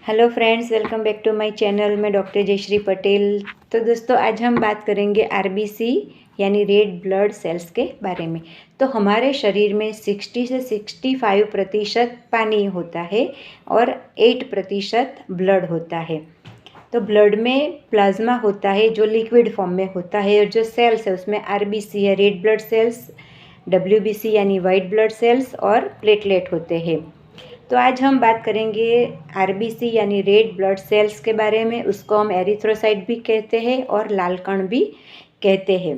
Hello friends, welcome back to my channel. मैं doctor Jayshree Patel. तो दोस्तों, आज हम बात करेंगे आरबीसी यानी रेड ब्लड सेल्स के बारे में। तो हमारे शरीर में 60 से 65% पानी होता है और 8% ब्लड होता है। तो ब्लड में प्लाज्मा होता है जो लिक्विड फॉर्म में होता है, और जो सेल्स है उसमें आरबीसी है, रेड ब्लड सेल्स, डब्ल्यूबीसी यानी वाइट ब्लड सेल्स और प्लेटलेट होते हैं। तो आज हम बात करेंगे आरबीसी यानी रेड ब्लड सेल्स के बारे में। उसको हम एरिथ्रोसाइट भी कहते हैं और लाल कण भी कहते हैं।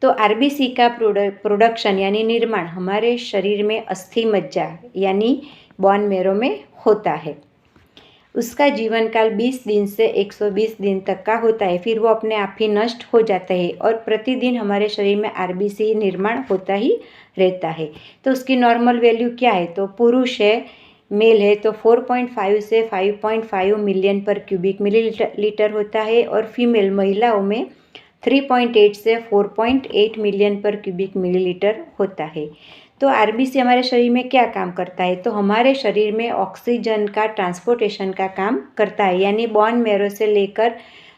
तो आरबीसी का प्रोडक्शन यानी निर्माण हमारे शरीर में अस्थि मज्जा यानी बोन मैरो में होता है। उसका जीवन काल 20 दिन से 120 दिन तक का होता है, फिर वो अपने आप ही नष्ट हो जाता है। और प्रतिदिन हमारे शरीर में आरबीसी निर्माण होता ही रहता है। तो उसकी नॉर्मल वैल्यू क्या है? तो पुरुष है, मेल है तो 4.5 से 5.5 मिलियन पर क्यूबिक मिलीलीटर होता है, और फीमेल महिलाओं में 3.8 से 4.8 मिलियन पर क्यूबिक मिलीलीटर होता है। तो आरबीसी हमारे शरीर में क्या काम करता है? तो हमारे शरीर में ऑक्सीजन का ट्रांसपोर्टेशन का काम करता है, यानी बोन मैरो से लेकर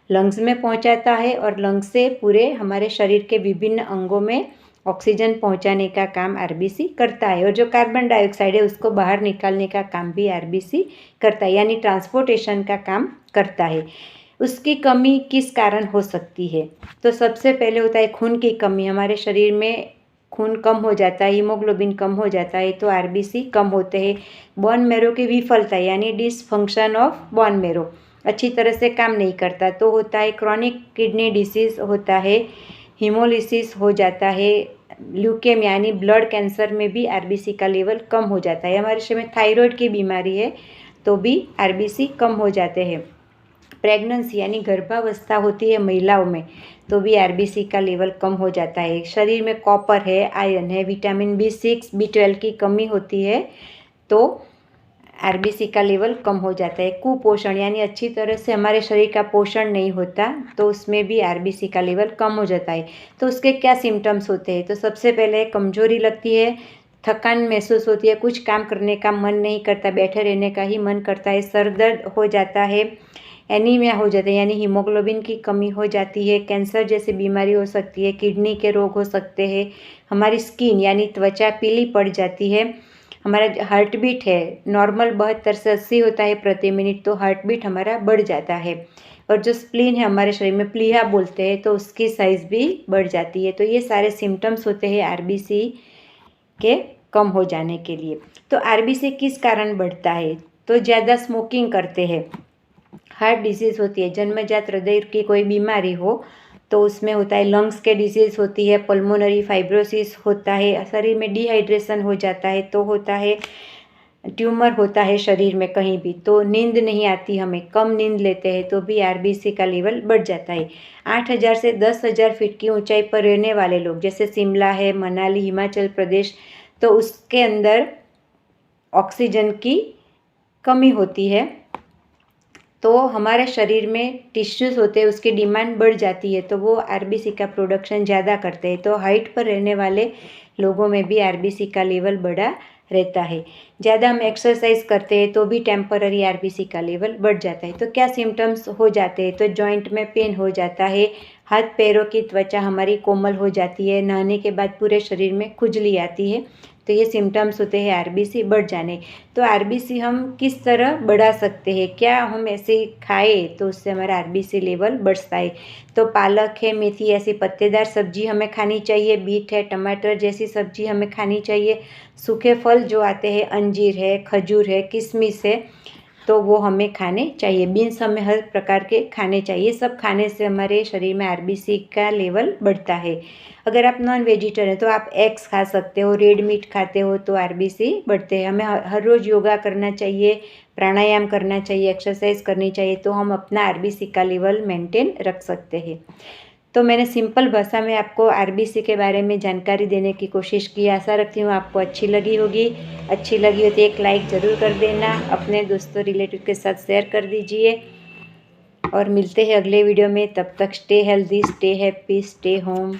लंग्स में पहुंचाता है, और लंग्स से पूरे हमारे शरीर के विभिन्न अंगों में ऑक्सीजन पहुंचाने का काम आरबीसी करता है। और जो कार्बन डाइऑक्साइड है उसको बाहर निकालने का काम भी आरबीसी करता है, यानी ट्रांसपोर्टेशन का काम करता है। उसकी कमी किस कारण हो सकती है? तो सबसे पहले होता है खून की कमी। हमारे शरीर में खून कम हो जाता है, हीमोग्लोबिन कम हो जाता है, तो आरबीसी कम होते हैं। बोन मैरो की विफलता यानी डिसफंक्शन ऑफ बोन मैरो, अच्छी तरह से काम नहीं करता तो होता है क्रॉनिक किडनी डिसीज़ होता है, हीमोलिसिस हो जाता है, ल्यूकेमिया यानी ब्लड कैंसर में भी आरबीसी का लेवल कम हो जाता है। हमारे शरीर में थायराइड की बीमारी है तो भी आरबीसी कम हो जाते हैं। प्रेगनेंसी यानी गर्भावस्था होती है महिलाओं में तो भी आरबीसी का लेवल कम हो जाता है। शरीर में कॉपर है, आयरन है, विटामिन B6, B12 की कमी होती है तो आरबीसी का लेवल कम हो जाता है। कुपोषण यानी अच्छी तरह से हमारे शरीर का पोषण नहीं होता तो उसमें भी आरबीसी का लेवल कम हो जाता है। तो उसके क्या सिम्टम्स होते हैं? तो सबसे पहले कमजोरी लगती है, थकान महसूस होती है, कुछ काम करने का मन नहीं करता, बैठे रहने का ही मन करता है, सर दर्द हो जाता है, एनीमिया हो जाता है यानी हीमोग्लोबिन की कमी हो जाती है, कैंसर जैसी बीमारी हो सकती है, किडनी के रोग हो सकते हैं, हमारी स्किन यानी त्वचा पीली पड़ जाती है, हमारा हार्ट बीट है नॉर्मल 72 से 80 होता है प्रति मिनट, तो हार्ट बीट हमारा बढ़ जाता है। और जो स्प्लीन है हमारे शरीर में, प्लीहा बोलते हैं, तो उसकी साइज़ भी बढ़ जाती है। तो ये सारे सिम्टम्स होते हैं आरबीसी के कम हो जाने के लिए। तो आरबीसी किस कारण बढ़ता है? तो ज़्यादा स्मोकिंग करते हैं, हार्ट डिजीज़ होती है, जन्मजात हृदय की कोई बीमारी हो तो उसमें होता है, लंग्स के डिजीज़ होती है, पल्मोनरी फाइब्रोसिस होता है, शरीर में डिहाइड्रेशन हो जाता है तो होता है, ट्यूमर होता है शरीर में कहीं भी, तो नींद नहीं आती, हमें कम नींद लेते हैं तो भी आरबीसी का लेवल बढ़ जाता है। 8,000 से 10,000 फीट की ऊंचाई पर रहने वाले लोग, जैसे शिमला है, मनाली, हिमाचल प्रदेश, तो उसके अंदर ऑक्सीजन की कमी होती है तो हमारे शरीर में टिश्यूज़ होते हैं उसकी डिमांड बढ़ जाती है तो वो आरबीसी का प्रोडक्शन ज़्यादा करते हैं। तो हाइट पर रहने वाले लोगों में भी आरबीसी का लेवल बढ़ा रहता है। ज़्यादा हम एक्सरसाइज करते हैं तो भी टेम्पररी आरबीसी का लेवल बढ़ जाता है। तो क्या सिम्टम्स हो जाते हैं? तो जॉइंट में पेन हो जाता है, हाथ पैरों की त्वचा हमारी कोमल हो जाती है, नहाने के बाद पूरे शरीर में खुजली आती है, तो ये सिम्टम्स होते हैं आरबीसी बढ़ जाने। तो आरबीसी हम किस तरह बढ़ा सकते हैं? क्या हम ऐसे खाएं तो उससे हमारा आरबीसी लेवल बढ़ता है? तो पालक है, मेथी ऐसी पत्तेदार सब्जी हमें खानी चाहिए, बीट है, टमाटर जैसी सब्जी हमें खानी चाहिए, सूखे फल जो आते हैं, अंजीर है, खजूर है, किशमिश है, तो वो हमें खाने चाहिए। बीन्स हमें हर प्रकार के खाने चाहिए। सब खाने से हमारे शरीर में आरबीसी का लेवल बढ़ता है। अगर आप नॉन वेजिटेरियन हैं तो आप एग्स खा सकते हो, रेड मीट खाते हो तो आरबीसी बढ़ते हैं। हमें हर रोज़ योगा करना चाहिए, प्राणायाम करना चाहिए, एक्सरसाइज करनी चाहिए, तो हम अपना आरबीसी का लेवल मेंटेन रख सकते हैं। तो मैंने सिंपल भाषा में आपको आरबीसी के बारे में जानकारी देने की कोशिश की। आशा रखती हूँ आपको अच्छी लगी होगी। अच्छी लगी हो तो एक लाइक ज़रूर कर देना, अपने दोस्तों रिलेटिव के साथ शेयर कर दीजिए, और मिलते हैं अगले वीडियो में। तब तक stay healthy, stay happy, stay home.